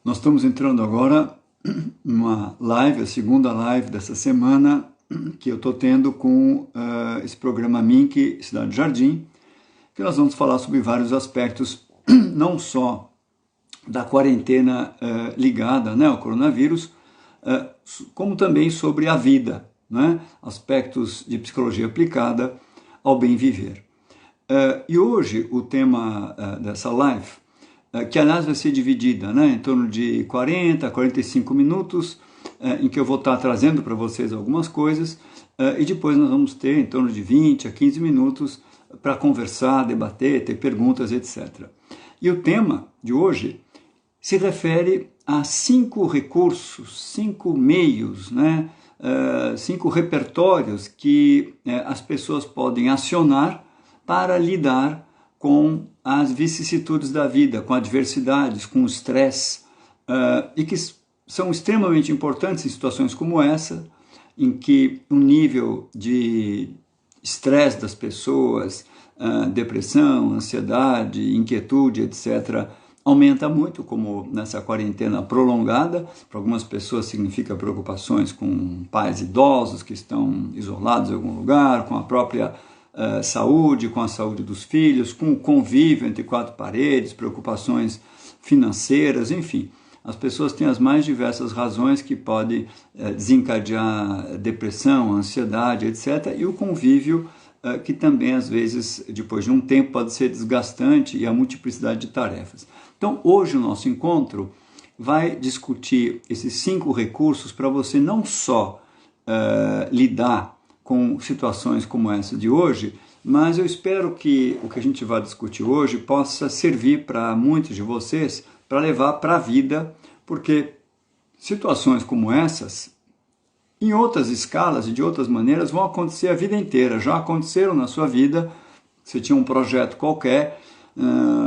Nós estamos entrando agora numa live, a segunda live dessa semana, que eu estou tendo com esse programa Mink Cidade Jardim, que nós vamos falar sobre vários aspectos, não só da quarentena ligada, né, ao coronavírus, como também sobre a vida, né, aspectos de psicologia aplicada ao bem viver. E hoje o tema dessa live, que aliás vai ser dividida, né, em torno de 40 a 45 minutos, em que eu vou estar trazendo para vocês algumas coisas, e depois nós vamos ter em torno de 20 a 15 minutos para conversar, debater, ter perguntas, etc. E o tema de hoje se refere a 5 recursos, 5 meios, né, 5 repertórios que as pessoas podem acionar para lidar com as vicissitudes da vida, com adversidades, com o estresse, e que são extremamente importantes em situações como essa, em que o nível de estresse das pessoas, depressão, ansiedade, inquietude, etc., aumenta muito, como nessa quarentena prolongada. Para algumas pessoas significa preocupações com pais idosos que estão isolados em algum lugar, com a própria saúde, com a saúde dos filhos, com o convívio entre 4 paredes, preocupações financeiras, enfim. As pessoas têm as mais diversas razões que podem desencadear depressão, ansiedade, etc. E o convívio, que também, às vezes, depois de um tempo, pode ser desgastante, e a multiplicidade de tarefas. Então, hoje o nosso encontro vai discutir esses 5 recursos para você não só lidar com situações como essa de hoje, mas eu espero que o que a gente vai discutir hoje possa servir para muitos de vocês para levar para a vida, porque situações como essas, em outras escalas e de outras maneiras, vão acontecer a vida inteira. Já aconteceram na sua vida. Você tinha um projeto qualquer,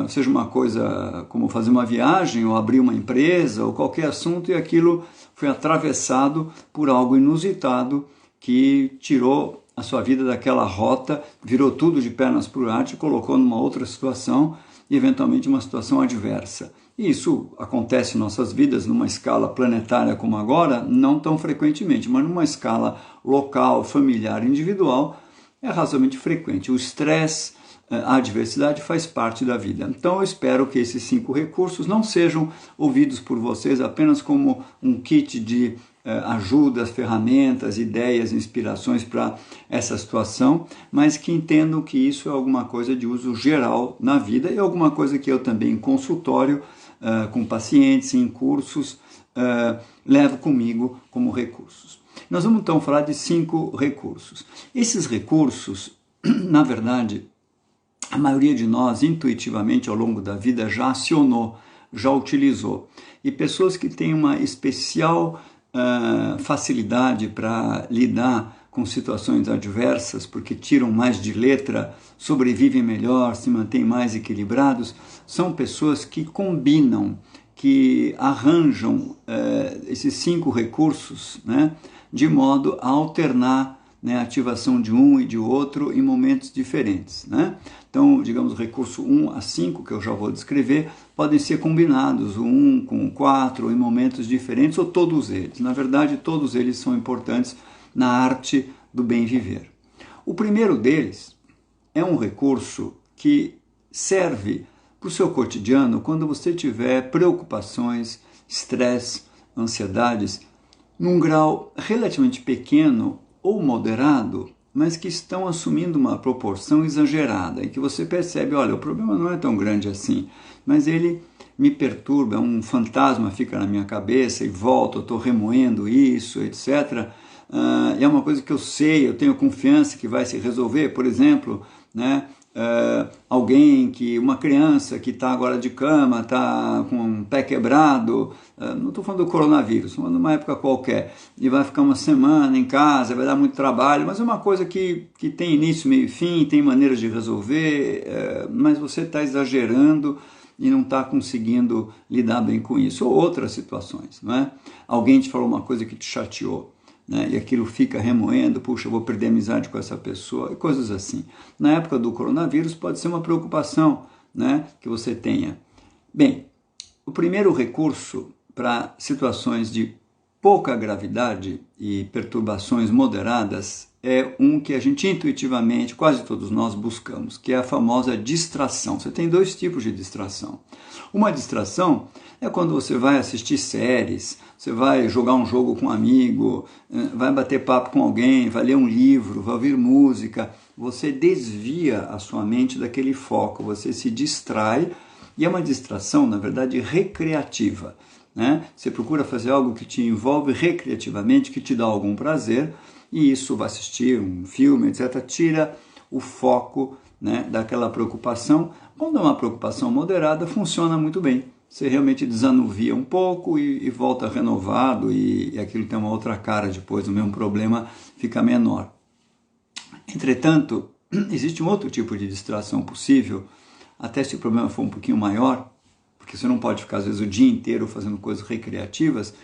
seja uma coisa como fazer uma viagem ou abrir uma empresa ou qualquer assunto, e aquilo foi atravessado por algo inusitado que tirou a sua vida daquela rota, virou tudo de pernas para o ar, te colocou numa outra situação e eventualmente uma situação adversa. E isso acontece em nossas vidas numa escala planetária como agora, não tão frequentemente, mas numa escala local, familiar, individual, é razoavelmente frequente. O estresse, a adversidade faz parte da vida. Então eu espero que esses 5 recursos não sejam ouvidos por vocês apenas como um kit de ajudas, ferramentas, ideias, inspirações para essa situação, mas que entendam que isso é alguma coisa de uso geral na vida e alguma coisa que eu também em consultório, com pacientes, em cursos, levo comigo como recursos. Nós vamos então falar de 5 recursos. Esses recursos, na verdade, a maioria de nós, intuitivamente, ao longo da vida, já acionou, já utilizou. E pessoas que têm uma especial facilidade para lidar com situações adversas, porque tiram mais de letra, sobrevivem melhor, se mantêm mais equilibrados, são pessoas que combinam, que arranjam esses 5 recursos, né, de modo a alternar, né, a ativação de um e de outro em momentos diferentes, né? Então, digamos, o recurso 1 a 5, que eu já vou descrever, podem ser combinados, o 1 com o 4, em momentos diferentes, ou todos eles. Na verdade, todos eles são importantes na arte do bem viver. O primeiro deles é um recurso que serve para o seu cotidiano quando você tiver preocupações, estresse, ansiedades, num grau relativamente pequeno ou moderado, mas que estão assumindo uma proporção exagerada, em que você percebe, olha, o problema não é tão grande assim, mas ele me perturba, um fantasma fica na minha cabeça e volta, eu estou remoendo isso, etc. É uma coisa que eu sei, eu tenho confiança que vai se resolver, por exemplo, né? Uma criança que está agora de cama, está com um pé quebrado, não estou falando do coronavírus, estou falando de uma época qualquer, e vai ficar uma semana em casa, vai dar muito trabalho, mas é uma coisa que tem início, meio e fim, tem maneiras de resolver, mas você está exagerando e não está conseguindo lidar bem com isso. Ou outras situações, não é? Alguém te falou uma coisa que te chateou, né? E aquilo fica remoendo, puxa, eu vou perder amizade com essa pessoa, e coisas assim. Na época do coronavírus pode ser uma preocupação, né, que você tenha. Bem, o primeiro recurso para situações de pouca gravidade e perturbações moderadas é um que a gente intuitivamente, quase todos nós buscamos, que é a famosa distração. Você tem dois tipos de distração. Uma distração é quando você vai assistir séries, você vai jogar um jogo com um amigo, vai bater papo com alguém, vai ler um livro, vai ouvir música. Você desvia a sua mente daquele foco, você se distrai, e é uma distração, na verdade, recreativa. Né? Você procura fazer algo que te envolve recreativamente, que te dá algum prazer, e isso, vai assistir um filme, etc., tira o foco, né, daquela preocupação. Quando é uma preocupação moderada, funciona muito bem. Você realmente desanuvia um pouco e volta renovado, e aquilo tem uma outra cara depois, o mesmo problema fica menor. Entretanto, existe um outro tipo de distração possível, até se o problema for um pouquinho maior, porque você não pode ficar, às vezes, o dia inteiro fazendo coisas recreativas,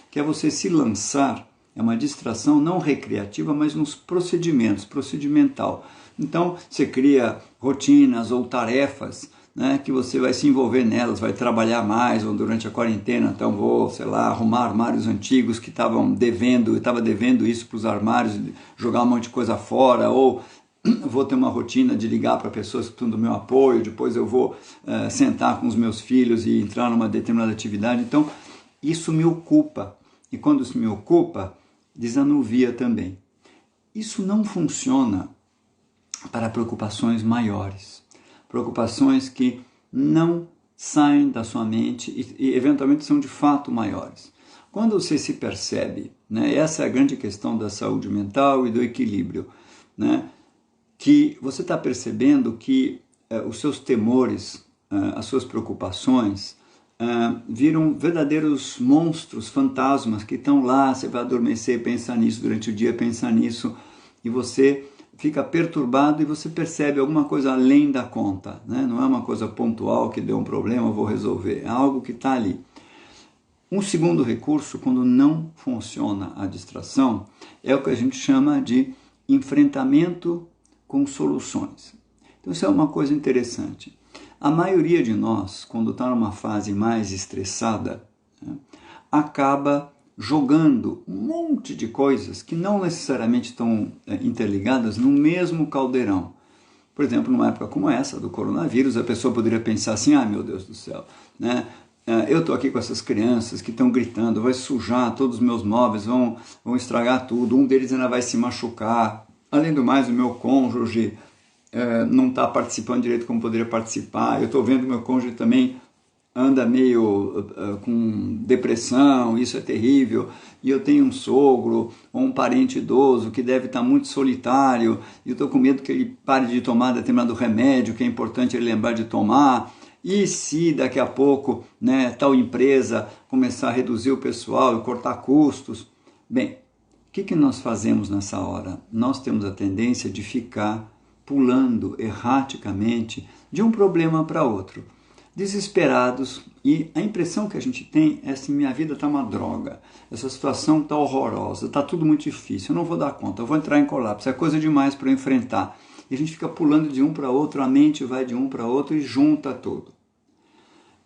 que é você se lançar, é uma distração não recreativa, mas nos procedimentos, procedimental. Então, você cria rotinas ou tarefas, né, que você vai se envolver nelas, vai trabalhar mais, ou durante a quarentena, então vou, sei lá, arrumar armários antigos que estavam devendo, eu estava devendo isso para os armários, jogar um monte de coisa fora, ou vou ter uma rotina de ligar para pessoas que estão do meu apoio, depois eu vou sentar com os meus filhos e entrar numa determinada atividade. Então, isso me ocupa. E quando isso me ocupa, desanuvia também. Isso não funciona para preocupações maiores. Preocupações que não saem da sua mente e eventualmente são de fato maiores. Quando você se percebe, né, essa é a grande questão da saúde mental e do equilíbrio, né, que você está percebendo que os seus temores, as suas preocupações, viram verdadeiros monstros, fantasmas que estão lá, você vai adormecer, pensar nisso, durante o dia pensar nisso, e você fica perturbado e você percebe alguma coisa além da conta, né? Não é uma coisa pontual que deu um problema, eu vou resolver, é algo que está ali. Um segundo recurso, quando não funciona a distração, é o que a gente chama de enfrentamento com soluções. Então isso é uma coisa interessante. A maioria de nós, quando está numa fase mais estressada, né, acaba jogando um monte de coisas que não necessariamente estão interligadas no mesmo caldeirão. Por exemplo, numa época como essa, do coronavírus, a pessoa poderia pensar assim, meu Deus do céu, né? Eu estou aqui com essas crianças que estão gritando, vai sujar todos os meus móveis, vão estragar tudo, um deles ainda vai se machucar. Além do mais, o meu cônjuge não está participando direito como poderia participar. Eu estou vendo que meu cônjuge também anda meio com depressão, isso é terrível. E eu tenho um sogro ou um parente idoso que deve estar muito solitário, e eu estou com medo que ele pare de tomar determinado remédio, que é importante ele lembrar de tomar. E se daqui a pouco, né, tal empresa começar a reduzir o pessoal e cortar custos? Bem, o que nós fazemos nessa hora? Nós temos a tendência de ficar pulando erraticamente de um problema para outro, desesperados, e a impressão que a gente tem é assim, minha vida está uma droga, essa situação está horrorosa, está tudo muito difícil, eu não vou dar conta, eu vou entrar em colapso, é coisa demais para eu enfrentar. E a gente fica pulando de um para outro, a mente vai de um para outro e junta tudo.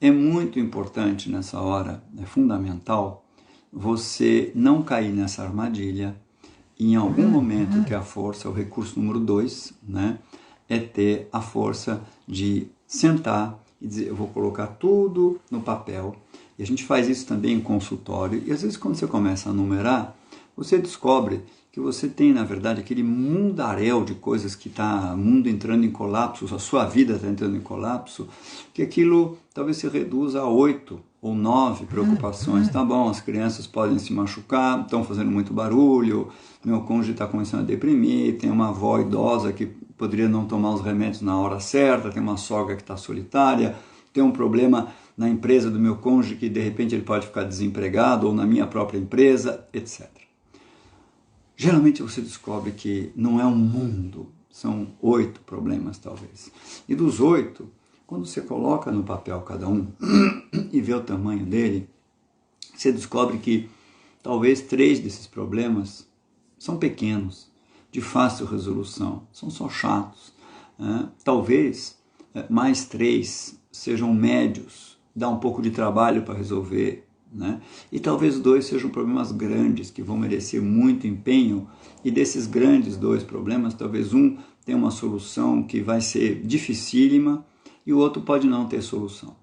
É muito importante nessa hora, é fundamental, você não cair nessa armadilha. Em algum momento ter a força, o recurso número 2, né, é ter a força de sentar e dizer, eu vou colocar tudo no papel. E a gente faz isso também em consultório, e às vezes quando você começa a numerar, você descobre que você tem, na verdade, aquele mundaréu de coisas que está o mundo entrando em colapso, a sua vida está entrando em colapso, que aquilo talvez se reduza a 8 ou 9 preocupações. Tá bom, as crianças podem se machucar, estão fazendo muito barulho, meu cônjuge está começando a deprimir, tem uma avó idosa que poderia não tomar os remédios na hora certa, tem uma sogra que está solitária, tem um problema na empresa do meu cônjuge que de repente ele pode ficar desempregado, ou na minha própria empresa, etc. Geralmente você descobre que não é um mundo, são 8 problemas talvez. E dos 8, quando você coloca no papel cada um e vê o tamanho dele, você descobre que talvez 3 desses problemas são pequenos, de fácil resolução, são só chatos. Talvez mais 3 sejam médios, dá um pouco de trabalho para resolver, né? E talvez 2 sejam problemas grandes, que vão merecer muito empenho, e desses grandes 2 problemas, talvez um tenha uma solução que vai ser dificílima, e o outro pode não ter solução.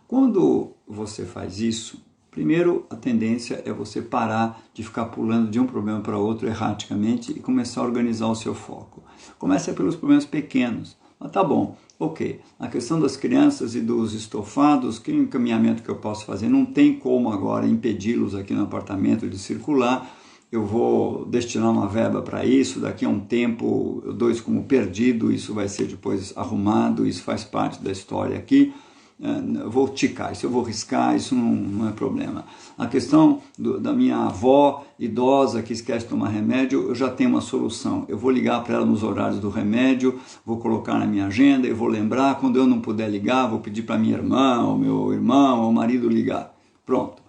Quando você faz isso, primeiro a tendência é você parar de ficar pulando de um problema para outro erraticamente e começar a organizar o seu foco. Começa pelos problemas pequenos. Ah, tá bom, ok. A questão das crianças e dos estofados, que encaminhamento que eu posso fazer? Não tem como agora impedi-los aqui no apartamento de circular. Eu vou destinar uma verba para isso, daqui a um tempo eu dou isso como perdido, isso vai ser depois arrumado, isso faz parte da história aqui. Eu vou ticar, isso eu vou riscar, isso não é problema. A questão da minha avó idosa que esquece de tomar remédio, eu já tenho uma solução. Eu vou ligar para ela nos horários do remédio, vou colocar na minha agenda, eu vou lembrar, quando eu não puder ligar, vou pedir para minha irmã, ou meu irmão, ou marido ligar. Pronto,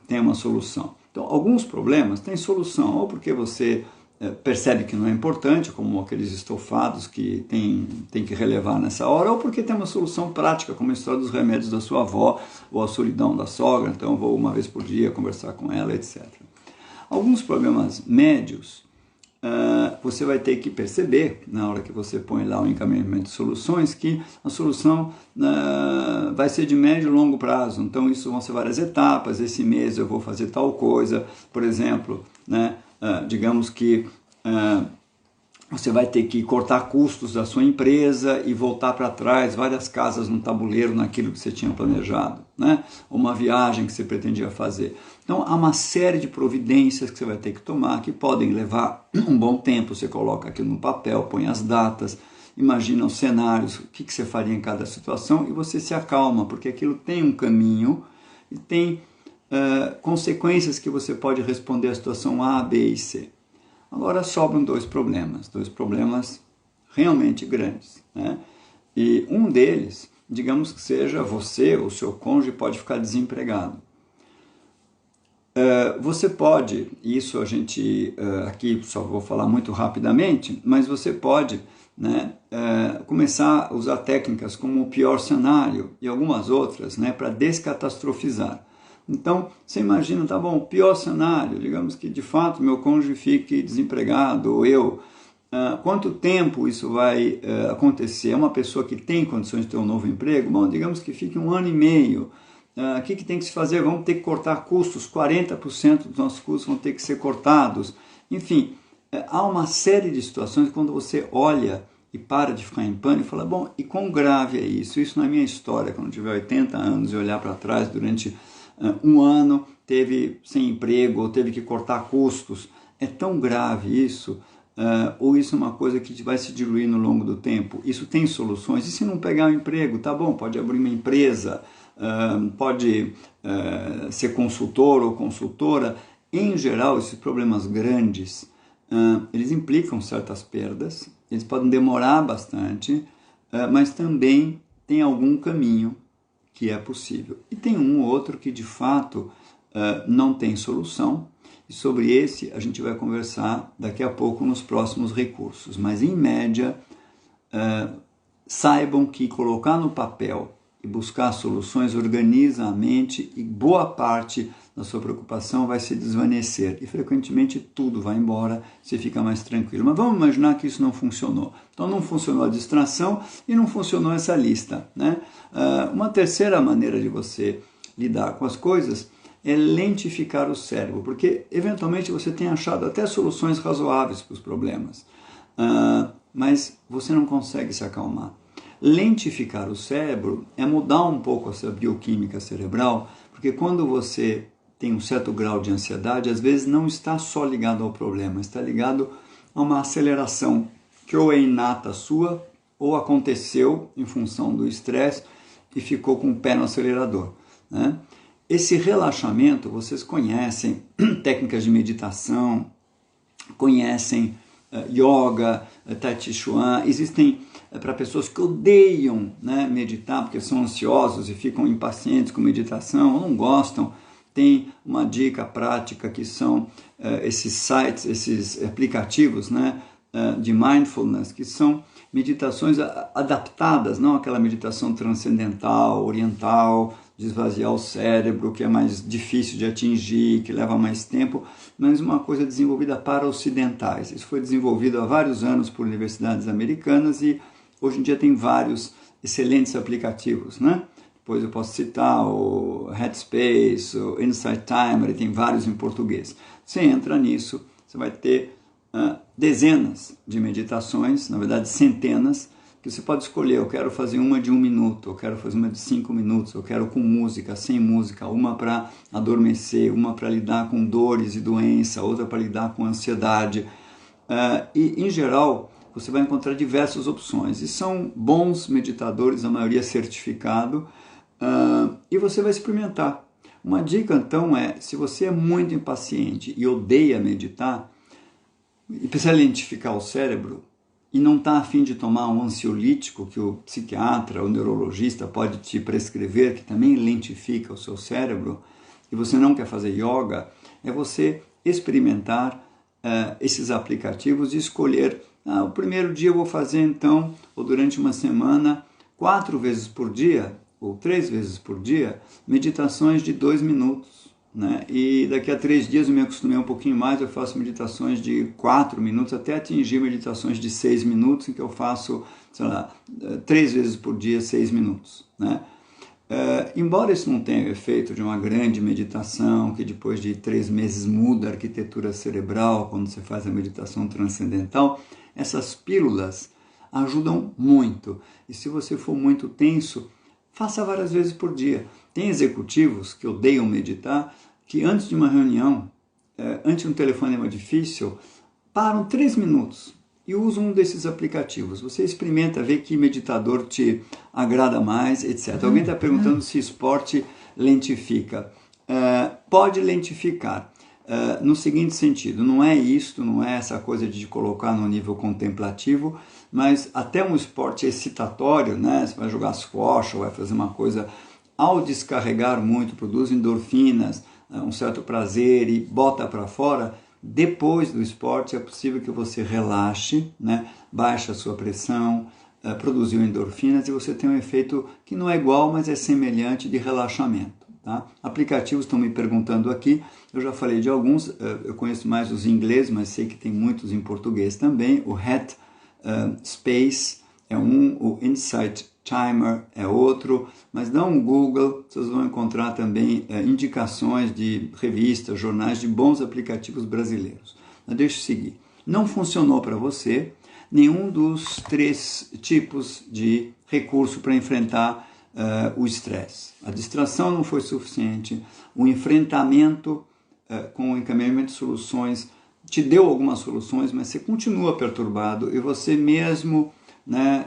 tem uma solução. Então, alguns problemas têm solução, ou porque você percebe que não é importante, como aqueles estofados que tem que relevar nessa hora, ou porque tem uma solução prática, como a história dos remédios da sua avó, ou a solidão da sogra, então eu vou uma vez por dia conversar com ela, etc. Alguns problemas médios, você vai ter que perceber, na hora que você põe lá o encaminhamento de soluções, que a solução vai ser de médio e longo prazo. Então, isso vão ser várias etapas. Esse mês eu vou fazer tal coisa, por exemplo, né? Digamos que você vai ter que cortar custos da sua empresa e voltar para trás várias casas no tabuleiro naquilo que você tinha planejado, né? Uma viagem que você pretendia fazer. Então, há uma série de providências que você vai ter que tomar, que podem levar um bom tempo. Você coloca aquilo no papel, põe as datas, imagina os cenários, o que você faria em cada situação, e você se acalma, porque aquilo tem um caminho e tem consequências que você pode responder à situação A, B e C. Agora sobram 2 problemas realmente grandes, né? E um deles, digamos que seja você, o seu cônjuge pode ficar desempregado. Você pode, isso a gente aqui só vou falar muito rapidamente, mas você pode, né, começar a usar técnicas como o pior cenário e algumas outras, né, para descatastrofizar. Então, você imagina, tá bom, o pior cenário, digamos que de fato meu cônjuge fique desempregado, ou eu, quanto tempo isso vai acontecer? É uma pessoa que tem condições de ter um novo emprego? Bom, digamos que fique 1 ano e meio. O que tem que se fazer? Vamos ter que cortar custos, 40% dos nossos custos vão ter que ser cortados. Enfim, há uma série de situações quando você olha e para de ficar em pânico e fala, bom, e quão grave é isso? Isso na minha história, quando eu tiver 80 anos e olhar para trás durante 1 ano, teve sem emprego ou teve que cortar custos. É tão grave isso? Ou isso é uma coisa que vai se diluir no longo do tempo? Isso tem soluções? E se não pegar um emprego? Tá bom, pode abrir uma empresa, pode ser consultor ou consultora. Em geral, esses problemas grandes, eles implicam certas perdas, eles podem demorar bastante, mas também tem algum caminho que é possível. E tem um ou outro que de fato não tem solução, e sobre esse a gente vai conversar daqui a pouco nos próximos recursos. Mas em média, saibam que colocar no papel e buscar soluções organiza a mente e boa parte da sua preocupação vai se desvanecer e frequentemente tudo vai embora, você fica mais tranquilo. Mas vamos imaginar que isso não funcionou. Então não funcionou a distração e não funcionou essa lista, né? Uma terceira maneira de você lidar com as coisas é lentificar o cérebro, porque eventualmente você tem achado até soluções razoáveis para os problemas, mas você não consegue se acalmar. Lentificar o cérebro é mudar um pouco essa bioquímica cerebral, porque quando você tem um certo grau de ansiedade, às vezes não está só ligado ao problema, está ligado a uma aceleração que ou é inata sua, ou aconteceu em função do estresse e ficou com o pé no acelerador, né? Esse relaxamento, vocês conhecem técnicas de meditação, conhecem yoga, tai chi chuan, existem para pessoas que odeiam, né, meditar, porque são ansiosos e ficam impacientes com meditação, ou não gostam. Tem uma dica prática que são esses sites, esses aplicativos, né, de mindfulness, que são meditações adaptadas, não aquela meditação transcendental, oriental, de esvaziar o cérebro, que é mais difícil de atingir, que leva mais tempo, mas uma coisa desenvolvida para ocidentais. Isso foi desenvolvido há vários anos por universidades americanas e hoje em dia tem vários excelentes aplicativos, né? Depois eu posso citar o Headspace, o Insight Timer, tem vários em português. Você entra nisso, você vai ter dezenas de meditações, na verdade centenas, que você pode escolher. Eu quero fazer uma de 1 minuto, eu quero fazer uma de 5 minutos, eu quero com música, sem música, uma para adormecer, uma para lidar com dores e doença, outra para lidar com ansiedade. E, em geral, você vai encontrar diversas opções. E são bons meditadores, a maioria certificado, e você vai experimentar. Uma dica, então, se você é muito impaciente e odeia meditar, e precisa lentificar o cérebro, e não está a fim de tomar um ansiolítico que o psiquiatra, o neurologista pode te prescrever, que também lentifica o seu cérebro, e você não quer fazer yoga, é você experimentar esses aplicativos e escolher, o primeiro dia eu vou fazer então, ou durante uma semana, 4 vezes por dia, ou 3 vezes por dia, meditações de 2 minutos. Né? E daqui a 3 dias eu me acostumei um pouquinho mais, eu faço meditações de 4 minutos, até atingir meditações de 6 minutos, em que eu faço, sei lá, 3 vezes por dia, 6 minutos. Né? Embora isso não tenha o efeito de uma grande meditação, que depois de 3 meses muda a arquitetura cerebral, quando você faz a meditação transcendental, essas pílulas ajudam muito. E se você for muito tenso, faça várias vezes por dia. Tem executivos que odeiam meditar, que antes de uma reunião, antes de um telefonema difícil, param 3 minutos e usam um desses aplicativos. Você experimenta ver que meditador te agrada mais, etc. Alguém está perguntando se esporte lentifica. Pode lentificar. No seguinte sentido, não é isto, não é essa coisa de te colocar no nível contemplativo, mas até um esporte excitatório, né? Você vai jogar squash ou vai fazer uma coisa, ao descarregar muito, produz endorfinas, um certo prazer e bota para fora, depois do esporte é possível que você relaxe, né? Baixe a sua pressão, produziu endorfinas e você tem um efeito que não é igual, mas é semelhante de relaxamento. Tá? Aplicativos estão me perguntando aqui, eu já falei de alguns, eu conheço mais os ingleses, mas sei que tem muitos em português também. O Headspace é um, o Insight Timer é outro, mas dá um Google, vocês vão encontrar também indicações de revistas, jornais de bons aplicativos brasileiros. Mas deixa eu seguir. Não funcionou para você nenhum dos 3 tipos de recurso para enfrentar o estresse. A distração não foi suficiente, o enfrentamento com o encaminhamento de soluções te deu algumas soluções, mas você continua perturbado e você mesmo, né,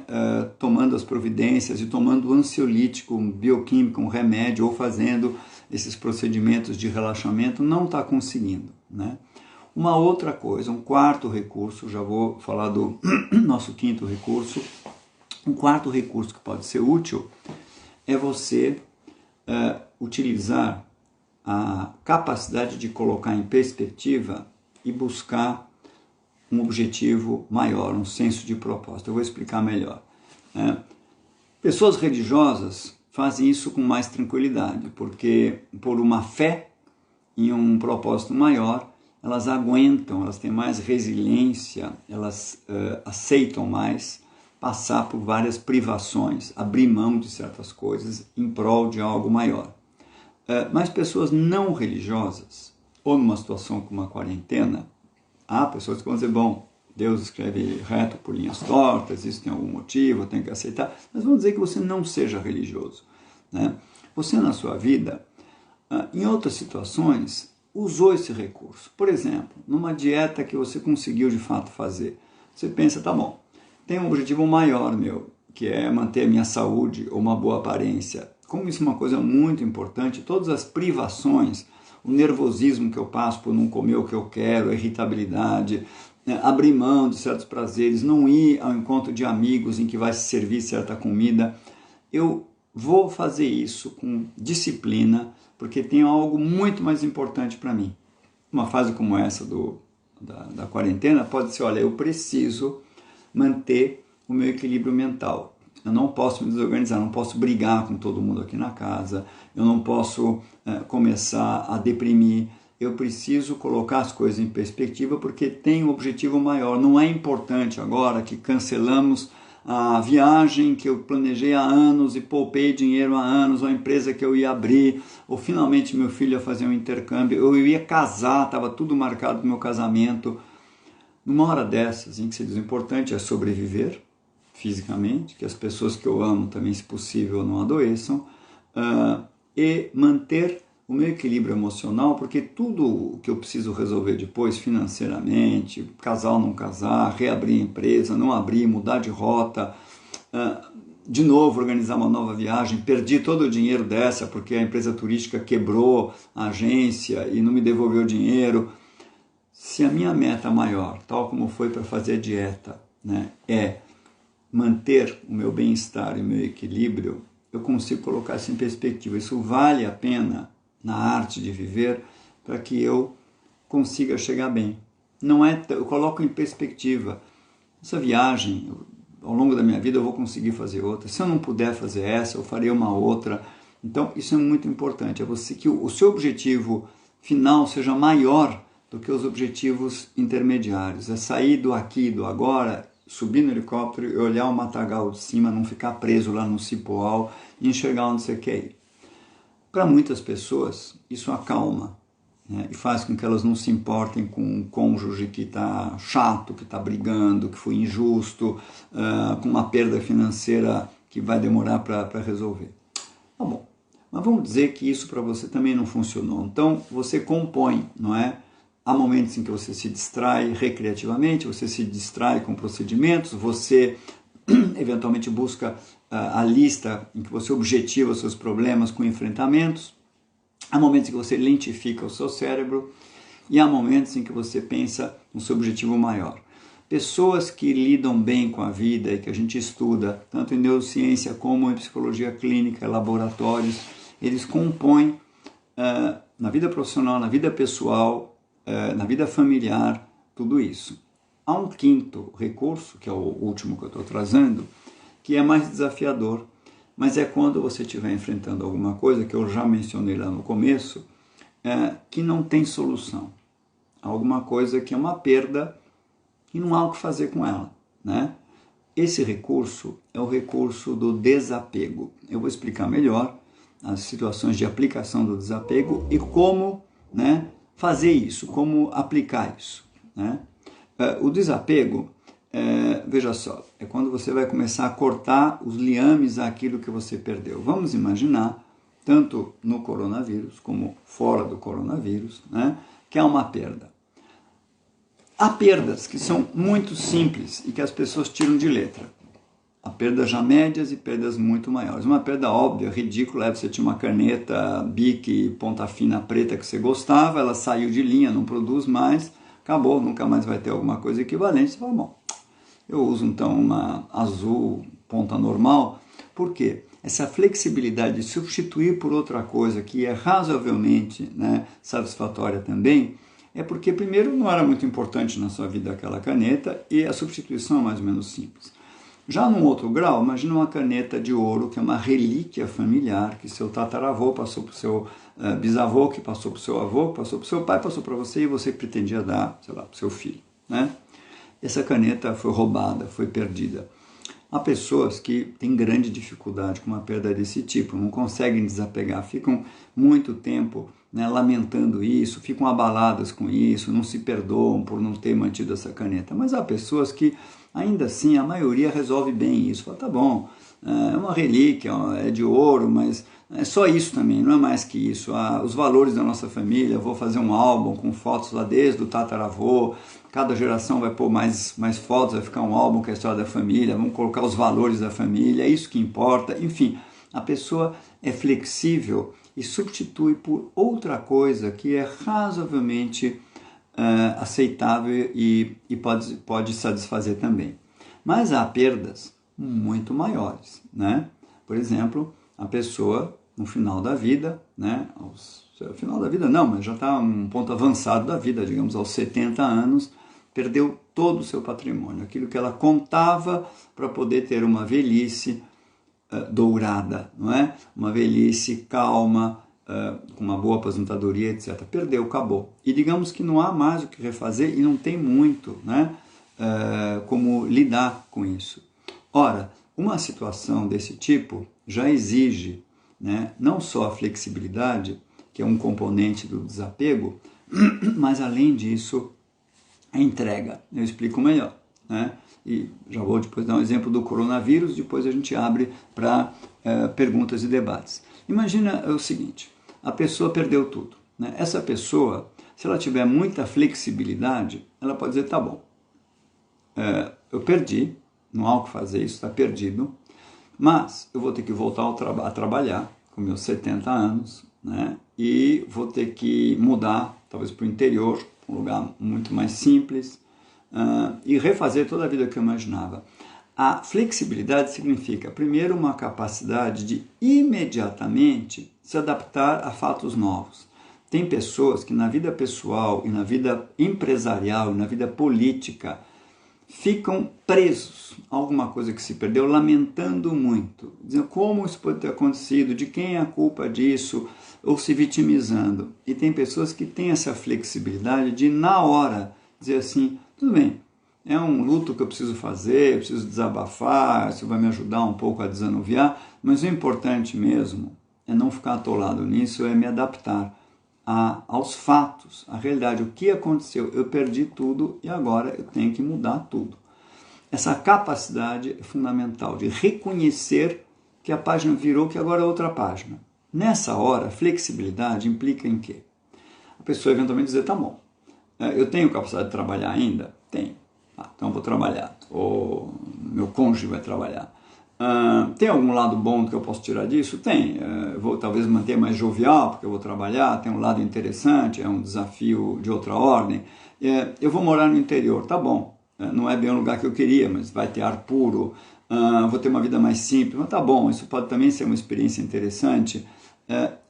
tomando as providências e tomando o ansiolítico, um bioquímico, um remédio ou fazendo esses procedimentos de relaxamento, não está conseguindo. Né? Uma outra coisa, um 4º recurso, já vou falar do nosso 5º recurso, um 4º recurso que pode ser útil é você utilizar a capacidade de colocar em perspectiva e buscar um objetivo maior, um senso de propósito. Eu vou explicar melhor. Pessoas religiosas fazem isso com mais tranquilidade, porque por uma fé em um propósito maior, elas aguentam, elas têm mais resiliência, elas aceitam mais passar por várias privações, abrir mão de certas coisas em prol de algo maior. Mas pessoas não religiosas, ou numa situação como uma quarentena, há pessoas que vão dizer, bom, Deus escreve reto por linhas tortas, isso tem algum motivo, eu tenho que aceitar, mas vamos dizer que você não seja religioso. Né? Você na sua vida, em outras situações, usou esse recurso. Por exemplo, numa dieta que você conseguiu de fato fazer, você pensa, tá bom, tem um objetivo maior meu, que é manter a minha saúde ou uma boa aparência. Como isso é uma coisa muito importante, todas as privações, o nervosismo que eu passo por não comer o que eu quero, a irritabilidade, abrir mão de certos prazeres, não ir ao encontro de amigos em que vai se servir certa comida, eu vou fazer isso com disciplina, porque tem algo muito mais importante para mim. Uma fase como essa da quarentena pode ser, olha, eu preciso manter o meu equilíbrio mental. Eu não posso me desorganizar, não posso brigar com todo mundo aqui na casa, eu não posso começar a deprimir. Eu preciso colocar as coisas em perspectiva porque tem um objetivo maior. Não é importante agora que cancelamos a viagem que eu planejei há anos e poupei dinheiro há anos, ou a empresa que eu ia abrir, ou finalmente meu filho ia fazer um intercâmbio, ou eu ia casar, estava tudo marcado no meu casamento. Numa hora dessas, em que se diz o importante é sobreviver fisicamente, que as pessoas que eu amo também, se possível, não adoeçam, e manter o meu equilíbrio emocional, porque tudo o que eu preciso resolver depois, financeiramente, casar ou não casar, reabrir a empresa, não abrir, mudar de rota, de novo organizar uma nova viagem, perdi todo o dinheiro dessa porque a empresa turística quebrou a agência e não me devolveu o dinheiro. Se a minha meta maior, tal como foi para fazer dieta, né, é manter o meu bem-estar e o meu equilíbrio, eu consigo colocar isso em perspectiva. Isso vale a pena na arte de viver para que eu consiga chegar bem. Não é, eu coloco em perspectiva. Essa viagem, ao longo da minha vida eu vou conseguir fazer outra. Se eu não puder fazer essa, eu farei uma outra. Então isso é muito importante. É você que o seu objetivo final seja maior do que os objetivos intermediários. É sair do aqui e do agora, subir no helicóptero e olhar o matagal de cima, não ficar preso lá no cipoal e enxergar onde você quer ir. Para muitas pessoas, isso acalma, né, e faz com que elas não se importem com um cônjuge que está chato, que está brigando, que foi injusto, com uma perda financeira que vai demorar para resolver. Tá bom, mas vamos dizer que isso para você também não funcionou. Então, você compõe, não é? Há momentos em que você se distrai recreativamente, você se distrai com procedimentos, você eventualmente busca a lista em que você objetiva os seus problemas com enfrentamentos. Há momentos em que você lentifica o seu cérebro e há momentos em que você pensa no seu objetivo maior. Pessoas que lidam bem com a vida e que a gente estuda, tanto em neurociência como em psicologia clínica, laboratórios, eles compõem na vida profissional, na vida pessoal, na vida familiar, tudo isso. Há um quinto recurso, que é o último que eu estou trazendo, que é mais desafiador, mas é quando você estiver enfrentando alguma coisa, que eu já mencionei lá no começo, que não tem solução. Alguma coisa que é uma perda e não há o que fazer com ela, né? Esse recurso é o recurso do desapego. Eu vou explicar melhor as situações de aplicação do desapego e como, né, fazer isso, como aplicar isso, né? O desapego, veja só, é quando você vai começar a cortar os liames àquilo que você perdeu. Vamos imaginar, tanto no coronavírus como fora do coronavírus, né, que há uma perda. Há perdas que são muito simples e que as pessoas tiram de letra. Há perdas já médias e perdas muito maiores. Uma perda óbvia, ridícula, é você tinha uma caneta Bic ponta fina preta que você gostava, ela saiu de linha, não produz mais, acabou, nunca mais vai ter alguma coisa equivalente. Você fala, bom, eu uso então uma azul ponta normal. Por quê? Essa flexibilidade de substituir por outra coisa que é razoavelmente, né, satisfatória também, é porque primeiro não era muito importante na sua vida aquela caneta e a substituição é mais ou menos simples. Já num outro grau, imagina uma caneta de ouro, que é uma relíquia familiar, que seu tataravô passou para o seu bisavô, que passou para o seu avô, que passou para o seu pai, passou para você e você pretendia dar, sei lá, para o seu filho, né? Essa caneta foi roubada, foi perdida. Há pessoas que têm grande dificuldade com uma perda desse tipo, não conseguem desapegar, ficam muito tempo, né, lamentando isso, ficam abaladas com isso, não se perdoam por não ter mantido essa caneta. Mas há pessoas que, ainda assim, a maioria resolve bem isso. Fala, tá bom, é uma relíquia, é de ouro, mas é só isso também, não é mais que isso. Os valores da nossa família, vou fazer um álbum com fotos lá desde o tataravô, cada geração vai pôr mais fotos, vai ficar um álbum com a história da família, vamos colocar os valores da família, é isso que importa. Enfim, a pessoa é flexível e substitui por outra coisa que é razoavelmente aceitável e pode satisfazer também. Mas há perdas muito maiores, né? Por exemplo, a pessoa no final da vida, né? Final da vida não, mas já está um ponto avançado da vida, digamos aos 70 anos, perdeu todo o seu patrimônio, aquilo que ela contava para poder ter uma velhice dourada, não é? Uma velhice calma, com uma boa aposentadoria, etc. Perdeu, acabou. E digamos que não há mais o que refazer e não tem muito, né? Como lidar com isso. Ora, uma situação desse tipo já exige, né, não só a flexibilidade, que é um componente do desapego, mas além disso, a entrega. Eu explico melhor, né? E já vou depois dar um exemplo do coronavírus, depois a gente abre para perguntas e debates. Imagina o seguinte, a pessoa perdeu tudo, né? Essa pessoa, se ela tiver muita flexibilidade, ela pode dizer, tá bom, eu perdi, não há o que fazer, isso está perdido, mas eu vou ter que voltar a trabalhar com meus 70 anos, né? E vou ter que mudar, talvez para o interior, um lugar muito mais simples, e refazer toda a vida que eu imaginava. A flexibilidade significa, primeiro, uma capacidade de imediatamente se adaptar a fatos novos. Tem pessoas que na vida pessoal e na vida empresarial e na vida política ficam presos a alguma coisa que se perdeu, lamentando muito, dizendo como isso pode ter acontecido, de quem é a culpa disso, ou se vitimizando. E tem pessoas que têm essa flexibilidade de, na hora, dizer assim, tudo bem, é um luto que eu preciso fazer, eu preciso desabafar, isso vai me ajudar um pouco a desanuviar, mas o importante mesmo é não ficar atolado nisso, é me adaptar aos fatos, à realidade, o que aconteceu, eu perdi tudo e agora eu tenho que mudar tudo. Essa capacidade é fundamental de reconhecer que a página virou, que agora é outra página. Nessa hora, flexibilidade implica em quê? A pessoa eventualmente dizer, tá bom, eu tenho capacidade de trabalhar ainda? Tenho. Então eu vou trabalhar, ou meu cônjuge vai trabalhar. Tem algum lado bom que eu posso tirar disso? Tem. Vou talvez manter mais jovial, porque eu vou trabalhar, tem um lado interessante, é um desafio de outra ordem. Eu vou morar no interior, tá bom. Não é bem o lugar que eu queria, mas vai ter ar puro, vou ter uma vida mais simples, mas tá bom, isso pode também ser uma experiência interessante.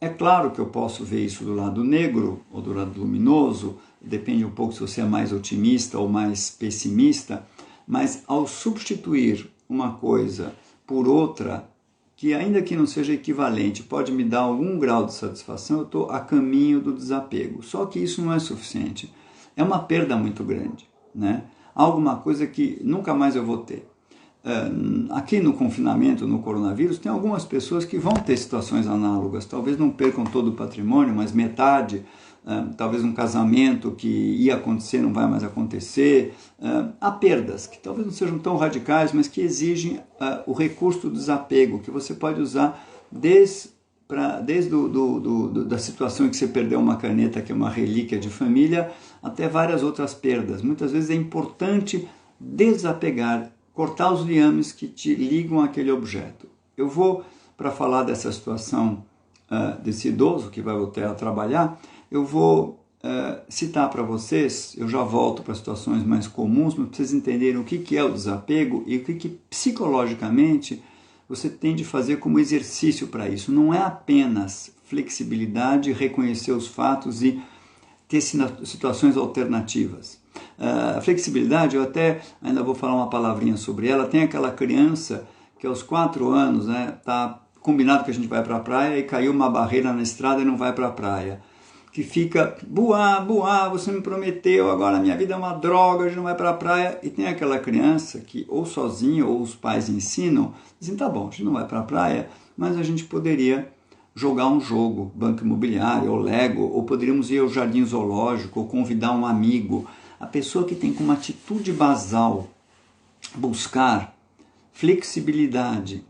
É claro que eu posso ver isso do lado negro ou do lado luminoso, depende um pouco se você é mais otimista ou mais pessimista, mas ao substituir uma coisa por outra, que ainda que não seja equivalente, pode me dar algum grau de satisfação, eu estou a caminho do desapego. Só que isso não é suficiente. É uma perda muito grande, né? Alguma coisa que nunca mais eu vou ter. Aqui no confinamento, no coronavírus, tem algumas pessoas que vão ter situações análogas. Talvez não percam todo o patrimônio, mas metade. Talvez um casamento que ia acontecer não vai mais acontecer. Há perdas que talvez não sejam tão radicais, mas que exigem o recurso do desapego, que você pode usar desde da situação em que você perdeu uma caneta, que é uma relíquia de família, até várias outras perdas. Muitas vezes é importante desapegar, cortar os liames que te ligam àquele objeto. Eu vou, para falar dessa situação desse idoso que vai voltar a trabalhar, eu vou citar para vocês, eu já volto para situações mais comuns, mas para vocês entenderem o que é o desapego e o que psicologicamente você tem de fazer como exercício para isso. Não é apenas flexibilidade, reconhecer os fatos e ter situações alternativas. A flexibilidade, eu até ainda vou falar uma palavrinha sobre ela, tem aquela criança que aos 4 anos, né, tá combinado que a gente vai para a praia e caiu uma barreira na estrada e não vai para a praia. Que fica, buá, você me prometeu, agora a minha vida é uma droga, a gente não vai para a praia. E tem aquela criança que ou sozinho ou os pais ensinam, dizem, tá bom, a gente não vai para a praia, mas a gente poderia jogar um jogo, banco imobiliário ou Lego, ou poderíamos ir ao jardim zoológico, ou convidar um amigo. A pessoa que tem como atitude basal buscar flexibilidade,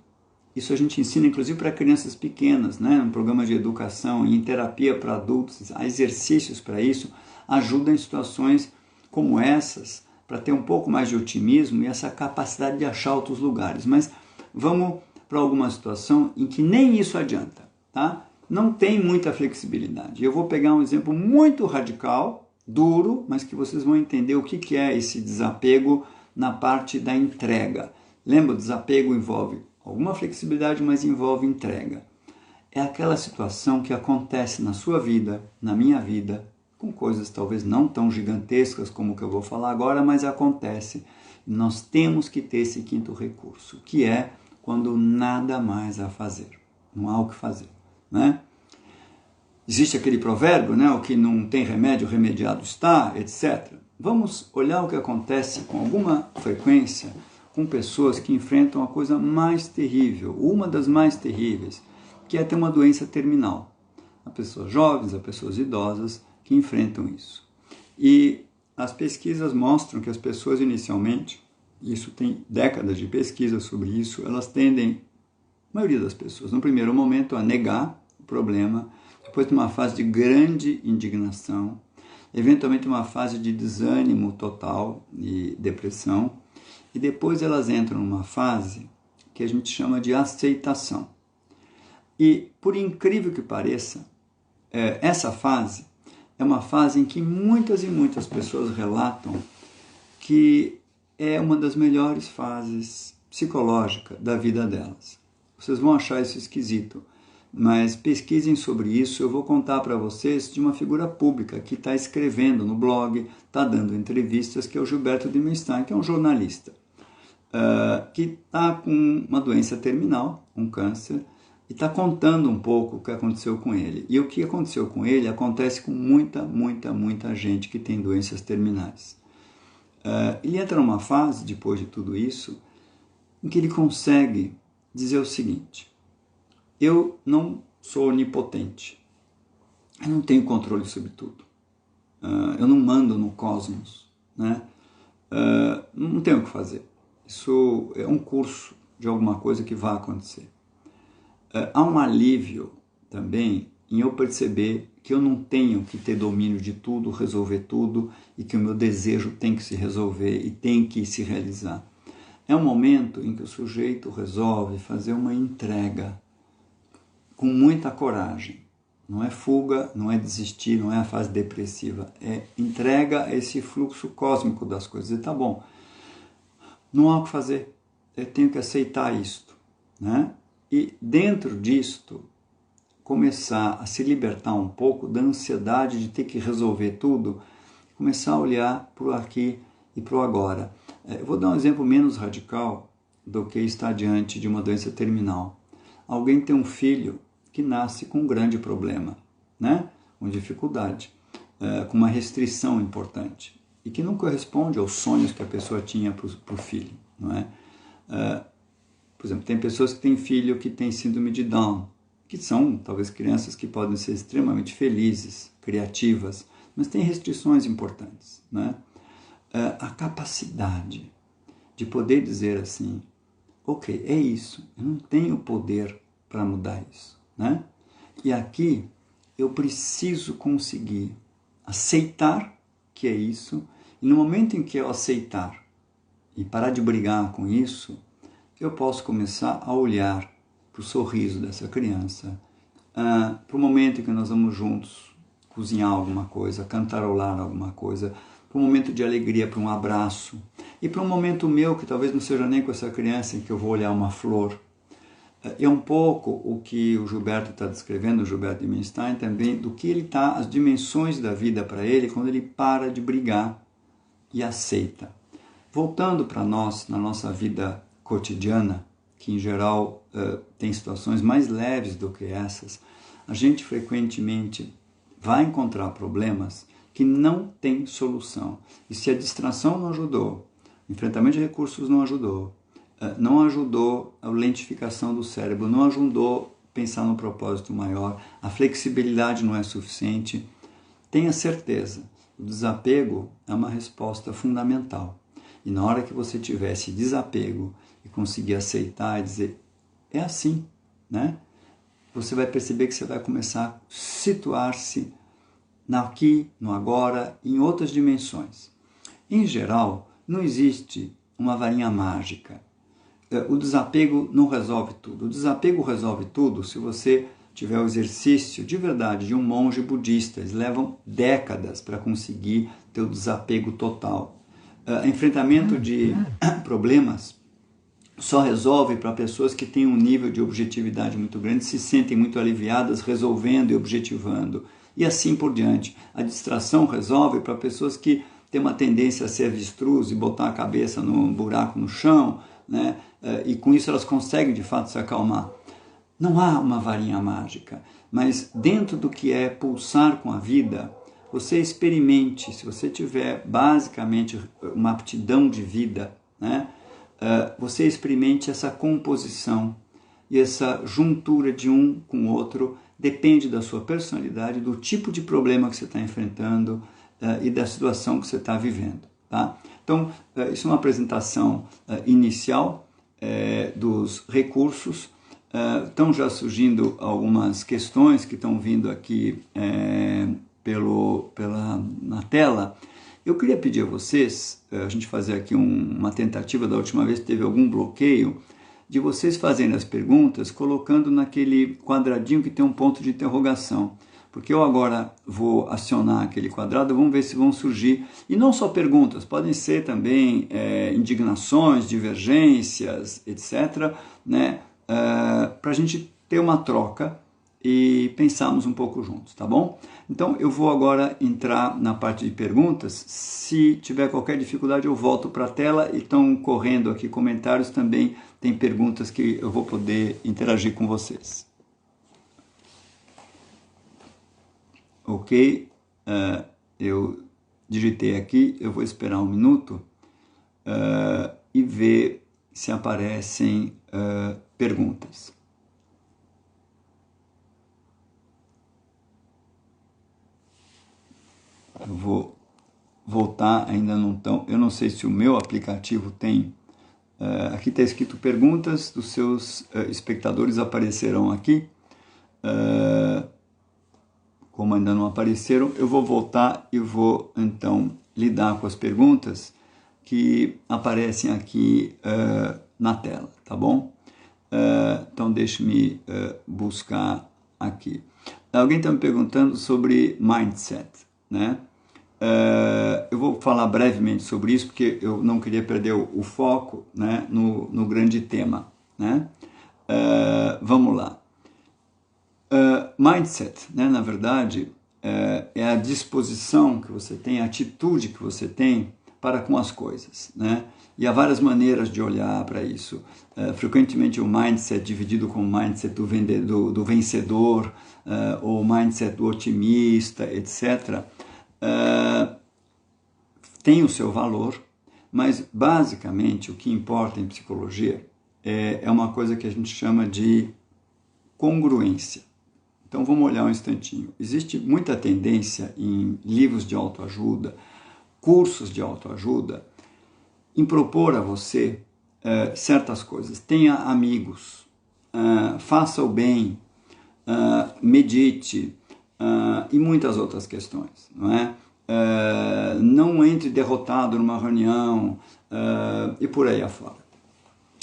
isso a gente ensina inclusive para crianças pequenas, né? Um programa de educação e em terapia para adultos, há exercícios para isso, ajuda em situações como essas, para ter um pouco mais de otimismo e essa capacidade de achar outros lugares. Mas vamos para alguma situação em que nem isso adianta, tá? Não tem muita flexibilidade. Eu vou pegar um exemplo muito radical, duro, mas que vocês vão entender o que é esse desapego na parte da entrega. Lembra, o desapego envolve alguma flexibilidade, mas envolve entrega. É aquela situação que acontece na sua vida, na minha vida, com coisas talvez não tão gigantescas como o que eu vou falar agora, mas acontece. Nós temos que ter esse quinto recurso, que é quando nada mais a fazer, não há o que fazer, né? Existe aquele provérbio, né? O que não tem remédio, remediado está, etc. Vamos olhar o que acontece com alguma frequência com pessoas que enfrentam a coisa mais terrível, uma das mais terríveis, que é ter uma doença terminal. Há pessoas jovens, há pessoas idosas que enfrentam isso. E as pesquisas mostram que as pessoas inicialmente, isso tem décadas de pesquisa sobre isso, elas tendem, a maioria das pessoas, no primeiro momento, a negar o problema, depois de uma fase de grande indignação, eventualmente uma fase de desânimo total e depressão, e depois elas entram numa fase que a gente chama de aceitação. E, por incrível que pareça, essa fase é uma fase em que muitas e muitas pessoas relatam que é uma das melhores fases psicológicas da vida delas. Vocês vão achar isso esquisito, mas pesquisem sobre isso. Eu vou contar para vocês de uma figura pública que está escrevendo no blog, está dando entrevistas, que é o Gilberto Dimenstein, que é um jornalista, que está com uma doença terminal, um câncer, e está contando um pouco o que aconteceu com ele. E o que aconteceu com ele acontece com muita gente que tem doenças terminais. Ele entra numa fase, depois de tudo isso, em que ele consegue dizer o seguinte: eu não sou onipotente, eu não tenho controle sobre tudo, eu não mando no cosmos, né? Não tenho o que fazer, isso é um curso de alguma coisa que vai acontecer. Há um alívio também em eu perceber que eu não tenho que ter domínio de tudo, resolver tudo, e que o meu desejo tem que se resolver e tem que se realizar. É um momento em que o sujeito resolve fazer uma entrega com muita coragem. Não é fuga, não é desistir, não é a fase depressiva. É entrega a esse fluxo cósmico das coisas. E tá bom, não há o que fazer, eu tenho que aceitar isto, né? E dentro disto, começar a se libertar um pouco da ansiedade de ter que resolver tudo, começar a olhar para o aqui e para o agora. Eu vou dar um exemplo menos radical do que estar diante de uma doença terminal. Alguém tem um filho que nasce com um grande problema, né? Com dificuldade, com uma restrição importante, e que não corresponde aos sonhos que a pessoa tinha para o filho, não é? Por exemplo, tem pessoas que têm filho que tem síndrome de Down, que são talvez crianças que podem ser extremamente felizes, criativas, mas têm restrições importantes, né? A capacidade de poder dizer assim: ok, é isso, eu não tenho poder para mudar isso, né? E aqui eu preciso conseguir aceitar que é isso, e no momento em que eu aceitar e parar de brigar com isso, eu posso começar a olhar para o sorriso dessa criança, para o momento em que nós vamos juntos cozinhar alguma coisa, cantarolar alguma coisa, para um momento de alegria, para um abraço, e para um momento meu, que talvez não seja nem com essa criança, em que eu vou olhar uma flor. É um pouco o que o Gilberto está descrevendo, o Gilberto Dimenstein também, do que ele está, as dimensões da vida para ele, quando ele para de brigar e aceita. Voltando para nós, na nossa vida cotidiana, que em geral tem situações mais leves do que essas, a gente frequentemente vai encontrar problemas que não têm solução. E se a distração não ajudou, o enfrentamento de recursos não ajudou, não ajudou a lentificação do cérebro, não ajudou a pensar no propósito maior, a flexibilidade não é suficiente, tenha certeza, o desapego é uma resposta fundamental. E na hora que você tiver esse desapego e conseguir aceitar e dizer, é assim, né? Você vai perceber que você vai começar a situar-se no aqui, no agora, em outras dimensões. Em geral, não existe uma varinha mágica. O desapego não resolve tudo. O desapego resolve tudo se você tiver o exercício de verdade de um monge budista. Eles levam décadas para conseguir ter o desapego total. Enfrentamento de problemas só resolve para pessoas que têm um nível de objetividade muito grande, se sentem muito aliviadas resolvendo e objetivando, e assim por diante. A distração resolve para pessoas que têm uma tendência a ser avestruz e botar a cabeça num buraco no chão, né? E com isso elas conseguem de fato se acalmar. Não há uma varinha mágica, mas dentro do que é pulsar com a vida, você experimente, se você tiver basicamente uma aptidão de vida, né? Você experimente essa composição e essa juntura de um com o outro, depende da sua personalidade, do tipo de problema que você está enfrentando e da situação que você está vivendo. Tá? Então, isso é uma apresentação inicial dos recursos. Estão já surgindo algumas questões que estão vindo aqui na tela. Eu queria pedir a vocês, a gente fazer aqui uma tentativa da última vez que teve algum bloqueio, de vocês fazerem as perguntas colocando naquele quadradinho que tem um ponto de interrogação. Porque eu agora vou acionar aquele quadrado, vamos ver se vão surgir, e não só perguntas, podem ser também indignações, divergências, etc., né? Para a gente ter uma troca e pensarmos um pouco juntos, tá bom? Então eu vou agora entrar na parte de perguntas. Se tiver qualquer dificuldade eu volto para a tela e estão correndo aqui comentários também, tem perguntas que eu vou poder interagir com vocês. Ok, eu digitei aqui, eu vou esperar um minuto e ver se aparecem perguntas. Eu vou voltar, ainda não estão, eu não sei se o meu aplicativo tem, aqui está escrito perguntas dos seus espectadores aparecerão aqui, como ainda não apareceram, eu vou voltar e vou então lidar com as perguntas que aparecem aqui na tela, tá bom? Então deixe-me buscar aqui. Alguém está me perguntando sobre mindset, né? Eu vou falar brevemente sobre isso, porque eu não queria perder o foco, né, no grande tema, né? Vamos lá. Mindset, né, na verdade, é a disposição que você tem, a atitude que você tem para com as coisas, né? E há várias maneiras de olhar para isso. Frequentemente o mindset dividido com o mindset do vencedor, ou o mindset do otimista, etc., tem o seu valor, mas basicamente o que importa em psicologia é uma coisa que a gente chama de congruência. Então vamos olhar um instantinho. Existe muita tendência em livros de autoajuda, cursos de autoajuda, em propor a você certas coisas. Tenha amigos, faça o bem, medite, e muitas outras questões, não é? Não entre derrotado numa reunião e por aí afora.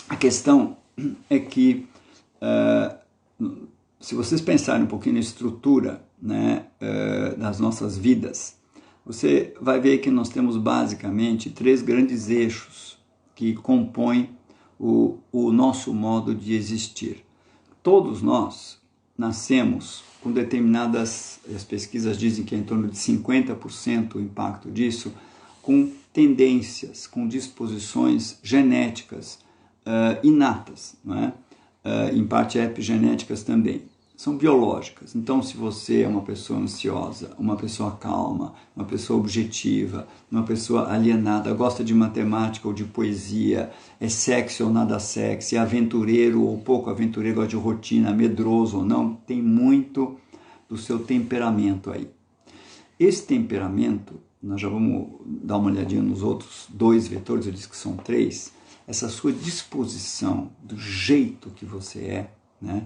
A questão é que, se vocês pensarem um pouquinho na estrutura, né, das nossas vidas, você vai ver que nós temos basicamente 3 grandes eixos que compõem o nosso modo de existir. Todos nós nascemos com determinadas, as pesquisas dizem que é em torno de 50% o impacto disso, com tendências, com disposições genéticas inatas, não é? Em parte epigenéticas também, são biológicas. Então, se você é uma pessoa ansiosa, uma pessoa calma, uma pessoa objetiva, uma pessoa alienada, gosta de matemática ou de poesia, é sexy ou nada sexy, é aventureiro ou pouco aventureiro, gosta de rotina, medroso ou não, tem muito do seu temperamento aí. Esse temperamento, nós já vamos dar uma olhadinha nos outros 2 vetores, eu disse que são 3, essa sua disposição, do jeito que você é, né?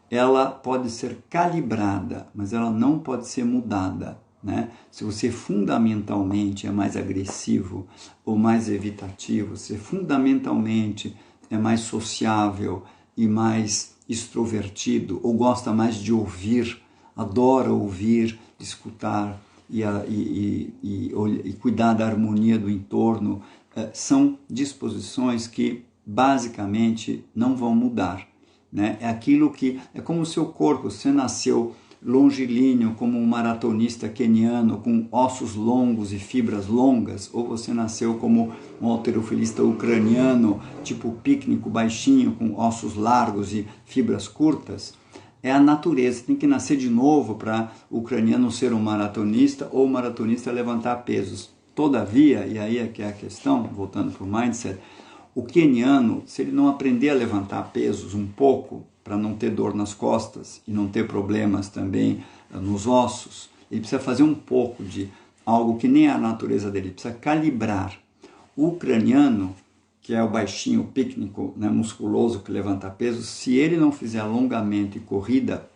Ela pode ser calibrada, mas ela não pode ser mudada, né? Se você fundamentalmente é mais agressivo ou mais evitativo, se fundamentalmente é mais sociável e mais extrovertido, ou gosta mais de ouvir, adora ouvir, escutar e cuidar da harmonia do entorno, são disposições que basicamente não vão mudar. Né? É aquilo que é como o seu corpo, você nasceu longilíneo como um maratonista queniano com ossos longos e fibras longas, ou você nasceu como um halterofilista ucraniano, tipo pícnico, baixinho, com ossos largos e fibras curtas, é a natureza. Tem que nascer de novo para o ucraniano ser um maratonista ou o maratonista levantar pesos. Todavia, e aí é que é a questão, voltando para o mindset, o queniano, se ele não aprender a levantar pesos um pouco, para não ter dor nas costas e não ter problemas também nos ossos, ele precisa fazer um pouco de algo que nem a natureza dele, precisa calibrar. O ucraniano, que é o baixinho, pícnico, né, musculoso, que levanta pesos, se ele não fizer alongamento e corrida,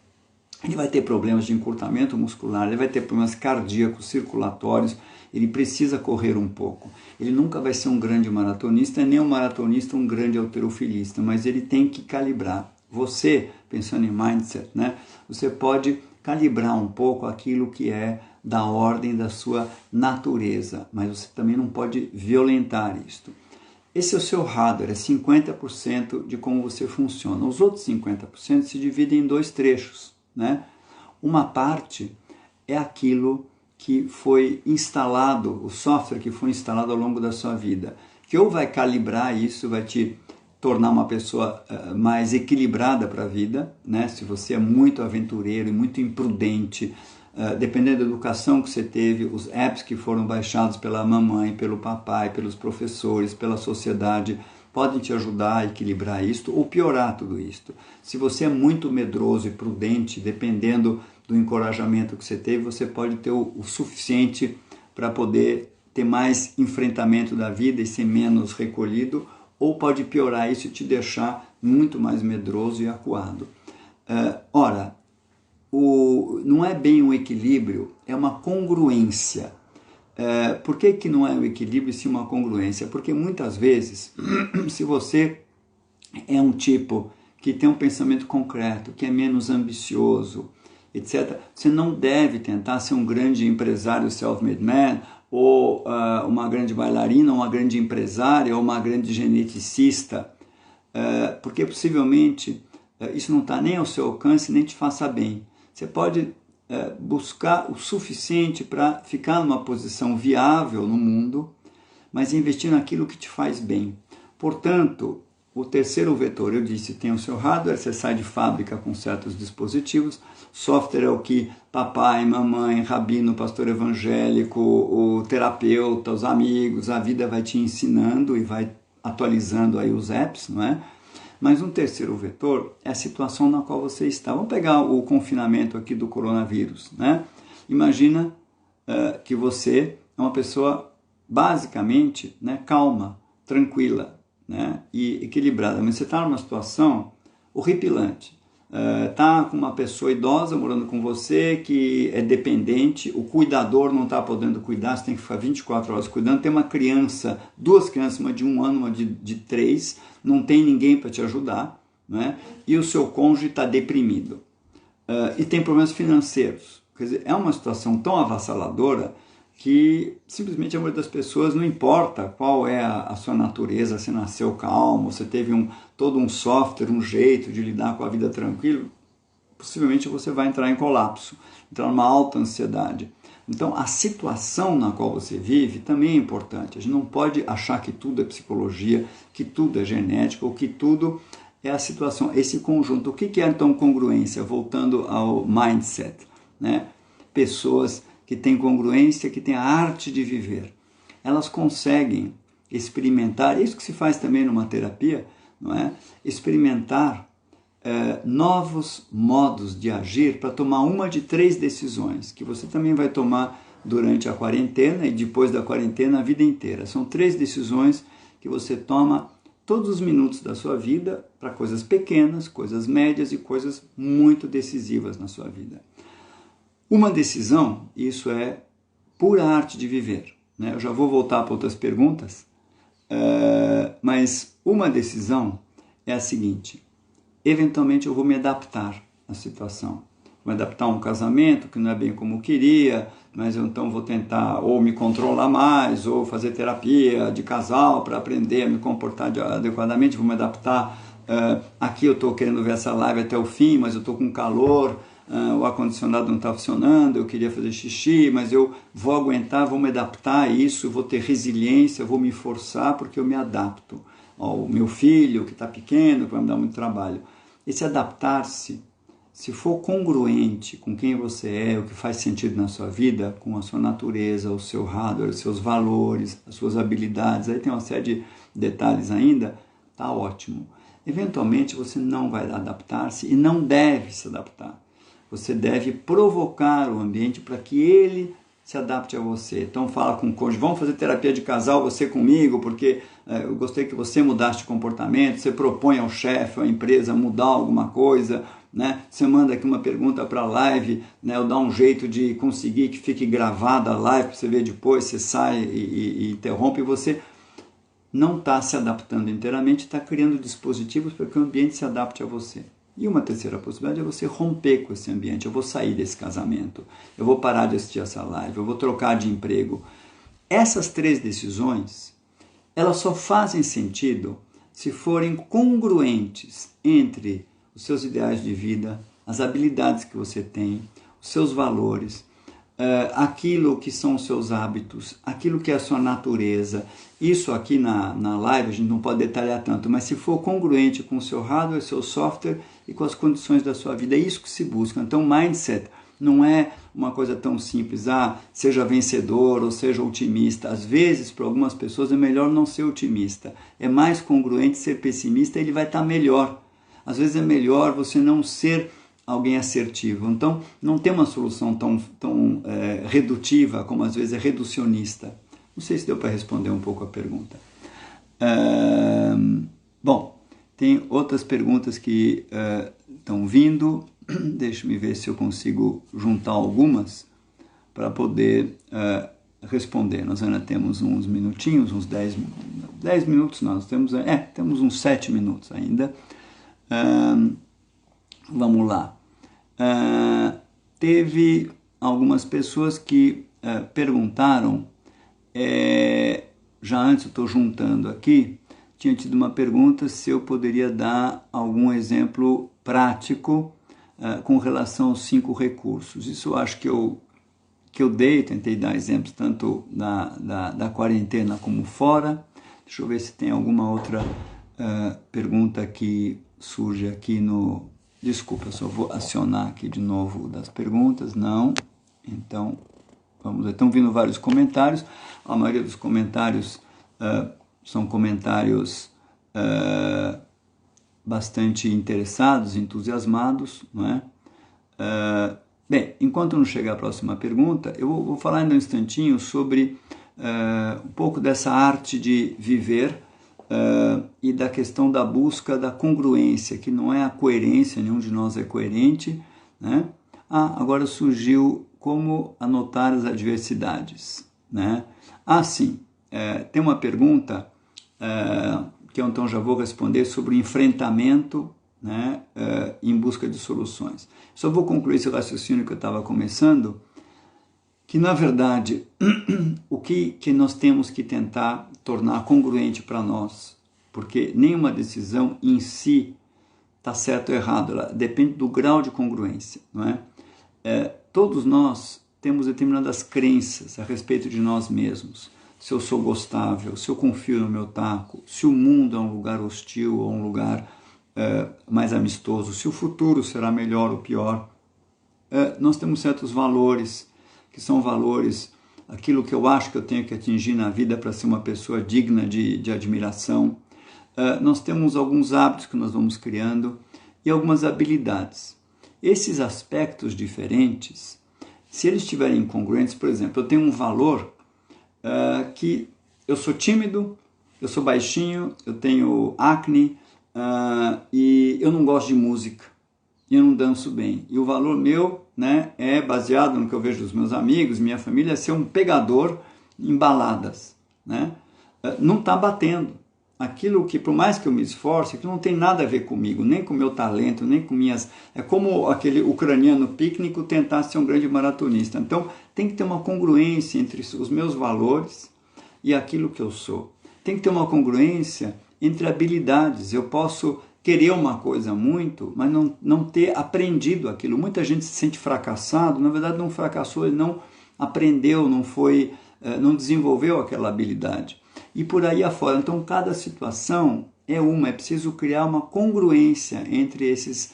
ele vai ter problemas de encurtamento muscular, ele vai ter problemas cardíacos, circulatórios, ele precisa correr um pouco. Ele nunca vai ser um grande maratonista, nem um maratonista um grande halterofilista, mas ele tem que calibrar. Você, pensando em mindset, né, você pode calibrar um pouco aquilo que é da ordem da sua natureza, mas você também não pode violentar isto. Esse é o seu hardware, é 50% de como você funciona. Os outros 50% se dividem em dois trechos, né? Uma parte é aquilo que foi instalado, o software que foi instalado ao longo da sua vida, que ou vai calibrar isso, vai te tornar uma pessoa mais equilibrada para a vida, né? Se você é muito aventureiro e muito imprudente, dependendo da educação que você teve, os apps que foram baixados pela mamãe, pelo papai, pelos professores, pela sociedade, podem te ajudar a equilibrar isto ou piorar tudo isto. Se você é muito medroso e prudente, dependendo do encorajamento que você teve, você pode ter o suficiente para poder ter mais enfrentamento da vida e ser menos recolhido, ou pode piorar isso e te deixar muito mais medroso e acuado. Ora, não é bem um equilíbrio, é uma congruência. Por que não é um equilíbrio e sim uma congruência? Porque muitas vezes, se você é um tipo que tem um pensamento concreto, que é menos ambicioso, etc., você não deve tentar ser um grande empresário self-made man, ou uma grande bailarina, uma grande empresária, ou uma grande geneticista, porque possivelmente isso não está nem ao seu alcance, nem te faça bem. Você pode buscar o suficiente para ficar numa posição viável no mundo, mas investir naquilo que te faz bem. Portanto, o terceiro vetor, eu disse, tem o seu hardware, você sai de fábrica com certos dispositivos, software é o que papai, mamãe, rabino, pastor evangélico, o terapeuta, os amigos, a vida vai te ensinando e vai atualizando aí os apps, não é? Mas um terceiro vetor é a situação na qual você está. Vamos pegar o confinamento aqui do coronavírus, né? Imagina que você é uma pessoa basicamente, né, calma, tranquila, né, e equilibrada, mas você está numa situação horripilante. Está com uma pessoa idosa morando com você que é dependente, o cuidador não está podendo cuidar, você tem que ficar 24 horas cuidando, tem uma criança, duas crianças, uma de 1 ano, uma de 3, não tem ninguém para te ajudar, né? E o seu cônjuge está deprimido. E tem problemas financeiros. Quer dizer, é uma situação tão avassaladora que simplesmente a maioria das pessoas, não importa qual é a sua natureza, se nasceu calmo, você teve todo um software, um jeito de lidar com a vida tranquilo, possivelmente você vai entrar em colapso, entrar numa alta ansiedade. Então, a situação na qual você vive também é importante. A gente não pode achar que tudo é psicologia, que tudo é genética, ou que tudo é a situação, esse conjunto. O que é, então, congruência? Voltando ao mindset, né? Pessoas que têm congruência, que têm a arte de viver. Elas conseguem experimentar, isso que se faz também numa terapia, não é? Experimentar novos modos de agir para tomar uma de 3 decisões, que você também vai tomar durante a quarentena e depois da quarentena a vida inteira. São 3 decisões que você toma todos os minutos da sua vida para coisas pequenas, coisas médias e coisas muito decisivas na sua vida. Uma decisão, isso é pura arte de viver, né? Eu já vou voltar para outras perguntas, mas uma decisão é a seguinte: eventualmente eu vou me adaptar à situação. Vou me adaptar a um casamento que não é bem como eu queria, mas eu então vou tentar ou me controlar mais, ou fazer terapia de casal para aprender a me comportar adequadamente, vou me adaptar. Aqui eu estou querendo ver essa live até o fim, mas eu estou com calor, o ar-condicionado não está funcionando, eu queria fazer xixi, mas eu vou aguentar, vou me adaptar a isso, vou ter resiliência, vou me forçar porque eu me adapto. O meu filho que está pequeno, que vai me dar muito trabalho. Esse adaptar-se, se for congruente com quem você é, o que faz sentido na sua vida, com a sua natureza, o seu hardware, os seus valores, as suas habilidades, aí tem uma série de detalhes ainda, tá ótimo. Eventualmente você não vai adaptar-se e não deve se adaptar. Você deve provocar o ambiente para que ele se adapte a você. Então fala com o cônjuge, vamos fazer terapia de casal, você comigo, porque eu gostei que você mudasse de comportamento, você propõe ao chefe, à empresa mudar alguma coisa, né? Você manda aqui uma pergunta para a live, né? Eu dou um jeito de conseguir que fique gravada a live, para você ver depois, você sai e interrompe, e você não está se adaptando inteiramente, está criando dispositivos para que o ambiente se adapte a você. E uma terceira possibilidade é você romper com esse ambiente. Eu vou sair desse casamento, eu vou parar de assistir essa live, eu vou trocar de emprego. Essas 3 decisões, elas só fazem sentido se forem congruentes entre os seus ideais de vida, as habilidades que você tem, os seus valores, aquilo que são os seus hábitos, aquilo que é a sua natureza. Isso aqui na live a gente não pode detalhar tanto, mas se for congruente com o seu hardware, seu software e com as condições da sua vida, é isso que se busca. Então, mindset não é uma coisa tão simples, seja vencedor ou seja otimista. Às vezes, para algumas pessoas, é melhor não ser otimista. É mais congruente ser pessimista, ele vai estar melhor. Às vezes é melhor você não ser alguém assertivo. Então, não tem uma solução tão redutiva como às vezes é reducionista. Não sei se deu para responder um pouco a pergunta. Bom, tem outras perguntas que estão vindo. Deixa-me ver se eu consigo juntar algumas para poder responder. Nós ainda temos uns minutinhos, uns 10 minutos, nós temos uns 7 minutos ainda. Vamos lá. Teve algumas pessoas que perguntaram, já antes eu estou juntando aqui, tinha tido uma pergunta se eu poderia dar algum exemplo prático com relação aos 5 recursos. Isso eu acho que eu tentei dar exemplos tanto da quarentena como fora. Deixa eu ver se tem alguma outra pergunta que surge aqui no... Desculpa, eu só vou acionar aqui de novo das perguntas. Não. Então, vamos ver. Estão vindo vários comentários. A maioria dos comentários são comentários bastante interessados, entusiasmados, não é? Bem, enquanto não chegar a próxima pergunta, eu vou falar ainda um instantinho sobre um pouco dessa arte de viver e da questão da busca da congruência, que não é a coerência, nenhum de nós é coerente, né? Agora surgiu como anotar as adversidades, né? Sim, tem uma pergunta que eu então já vou responder sobre o enfrentamento, né, em busca de soluções. Só vou concluir esse raciocínio que eu estava começando, que na verdade o que nós temos que tentar tornar congruente para nós, porque nenhuma decisão em si está certo ou errado, ela depende do grau de congruência, não é? Todos nós temos determinadas crenças a respeito de nós mesmos. Se eu sou gostável, se eu confio no meu taco, se o mundo é um lugar hostil ou um lugar mais amistoso, se o futuro será melhor ou pior. Nós temos certos valores, que são valores, aquilo que eu acho que eu tenho que atingir na vida para ser uma pessoa digna de admiração. Nós temos alguns hábitos que nós vamos criando e algumas habilidades. Esses aspectos diferentes, se eles estiverem incongruentes, por exemplo, eu tenho um valor que eu sou tímido, eu sou baixinho, eu tenho acne e eu não gosto de música, e eu não danço bem. E o valor meu, né, é baseado no que eu vejo dos meus amigos, minha família, é ser um pegador em baladas, né? Não está batendo. Aquilo que, por mais que eu me esforce, aquilo não tem nada a ver comigo, nem com o meu talento, nem com minhas... É como aquele ucraniano pícnico tentar ser um grande maratonista. Então, tem que ter uma congruência entre os meus valores e aquilo que eu sou. Tem que ter uma congruência entre habilidades. Eu posso querer uma coisa muito, mas não ter aprendido aquilo. Muita gente se sente fracassado, na verdade não fracassou, ele não aprendeu, não desenvolveu aquela habilidade. E por aí afora. Então, cada situação é preciso criar uma congruência entre esses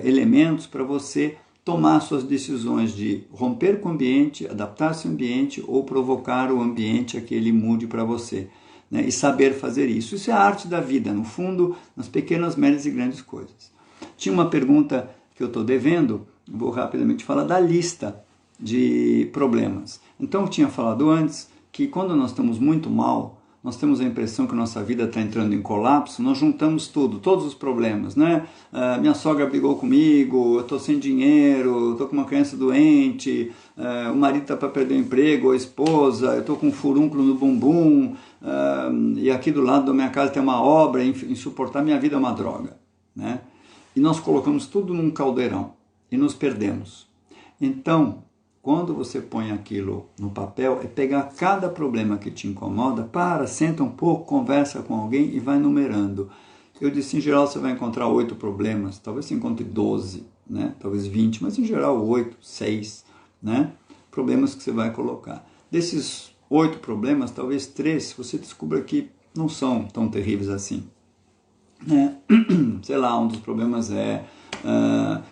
elementos para você tomar suas decisões de romper com o ambiente, adaptar-se ao ambiente ou provocar o ambiente a que ele mude para você. Né? E saber fazer isso. Isso é a arte da vida, no fundo, nas pequenas, médias e grandes coisas. Tinha uma pergunta que eu estou devendo, vou rapidamente falar da lista de problemas. Então, eu tinha falado antes que quando nós estamos muito mal, nós temos a impressão que nossa vida está entrando em colapso, nós juntamos tudo, todos os problemas, né? Minha sogra brigou comigo, eu estou sem dinheiro, estou com uma criança doente, o marido está para perder o emprego, a esposa, eu estou com um furúnculo no bumbum, e aqui do lado da minha casa tem uma obra insuportável, minha vida é uma droga, né? E nós colocamos tudo num caldeirão e nos perdemos. Então, quando você põe aquilo no papel, é pegar cada problema que te incomoda, senta um pouco, conversa com alguém e vai numerando. Eu disse, em geral, você vai encontrar 8 problemas, talvez você encontre 12, né? Talvez 20, mas em geral 8, 6, né? Problemas que você vai colocar. Desses 8 problemas, talvez 3 você descubra que não são tão terríveis assim. Né? Sei lá, um dos problemas é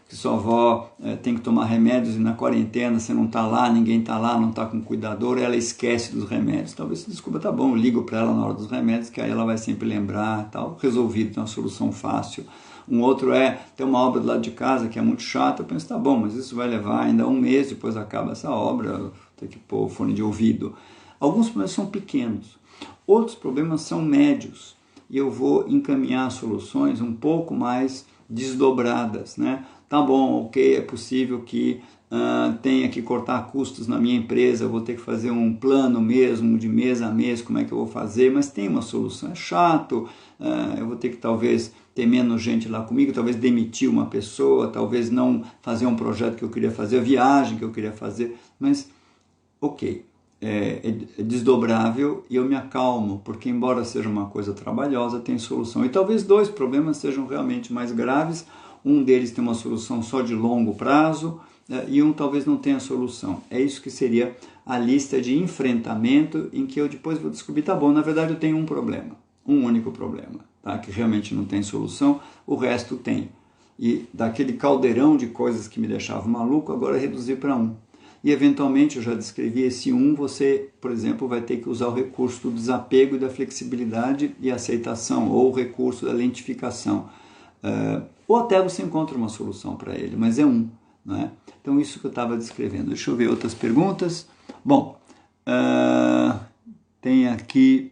que sua avó tem que tomar remédios e na quarentena você não está lá, ninguém está lá, não está com cuidador, ela esquece dos remédios. Talvez você descubra, tá bom, eu ligo para ela na hora dos remédios, que aí ela vai sempre lembrar, tal, resolvido, tem uma solução fácil. Um outro tem uma obra do lado de casa que é muito chata, eu penso, tá bom, mas isso vai levar ainda um mês, depois acaba essa obra, tem que pôr fone de ouvido. Alguns problemas são pequenos, outros problemas são médios, e eu vou encaminhar soluções um pouco mais desdobradas, né? Tá bom, ok, é possível que tenha que cortar custos na minha empresa, eu vou ter que fazer um plano mesmo, de mês a mês, como é que eu vou fazer, mas tem uma solução, é chato, eu vou ter que talvez ter menos gente lá comigo, talvez demitir uma pessoa, talvez não fazer um projeto que eu queria fazer, a viagem que eu queria fazer, mas ok. É desdobrável e eu me acalmo, porque embora seja uma coisa trabalhosa, tem solução. E talvez 2 problemas sejam realmente mais graves, um deles tem uma solução só de longo prazo e um talvez não tenha solução. É isso que seria a lista de enfrentamento em que eu depois vou descobrir, tá bom, na verdade eu tenho um problema, um único problema, tá? Que realmente não tem solução, o resto tem. E daquele caldeirão de coisas que me deixavam maluco, agora reduzir para um. E, eventualmente, eu já descrevi esse você, por exemplo, vai ter que usar o recurso do desapego e da flexibilidade e aceitação, ou o recurso da lentificação. Ou até você encontra uma solução para ele, mas é não é? Então, isso que eu estava descrevendo. Deixa eu ver outras perguntas. Bom, tem aqui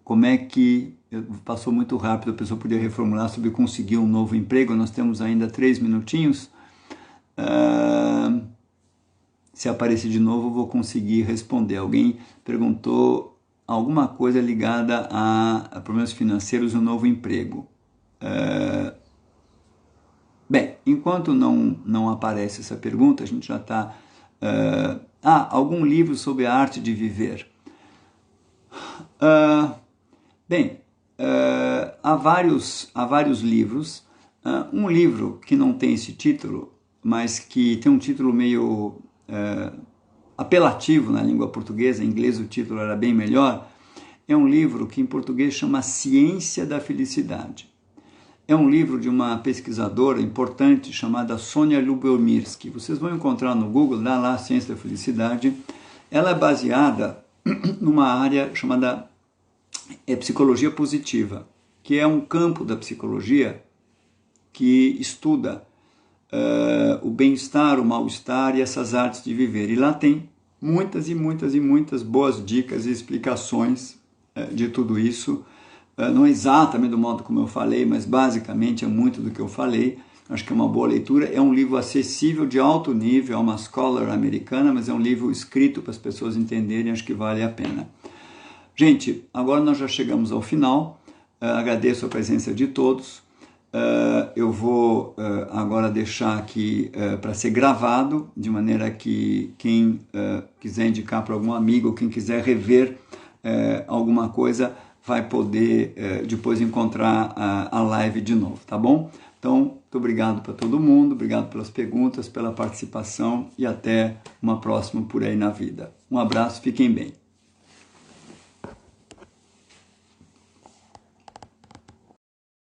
como é que... Passou muito rápido, a pessoa podia reformular sobre conseguir um novo emprego. Nós temos ainda 3 minutinhos. Se aparecer de novo, eu vou conseguir responder. Alguém perguntou alguma coisa ligada a problemas financeiros e um novo emprego. Bem, enquanto não aparece essa pergunta, a gente já está... algum livro sobre a arte de viver. Há vários livros. Um livro que não tem esse título, mas que tem um título meio apelativo na língua portuguesa, em inglês o título era bem melhor, é um livro que em português chama Ciência da Felicidade. É um livro de uma pesquisadora importante chamada Sonja Lyubomirsky. Vocês vão encontrar no Google, dá lá Ciência da Felicidade. Ela é baseada numa área chamada psicologia positiva, que é um campo da psicologia que estuda o bem-estar, o mal-estar e essas artes de viver. E lá tem muitas e muitas e muitas boas dicas e explicações de tudo isso. Não é exatamente do modo como eu falei, mas basicamente é muito do que eu falei. Acho que é uma boa leitura. É um livro acessível, de alto nível, é uma scholar americana, mas é um livro escrito para as pessoas entenderem, acho que vale a pena. Gente, agora nós já chegamos ao final. Agradeço a presença de todos. Eu vou agora deixar aqui para ser gravado, de maneira que quem quiser indicar para algum amigo, quem quiser rever alguma coisa, vai poder depois encontrar a live de novo, tá bom? Então, muito obrigado para todo mundo, obrigado pelas perguntas, pela participação e até uma próxima por aí na vida. Um abraço, fiquem bem.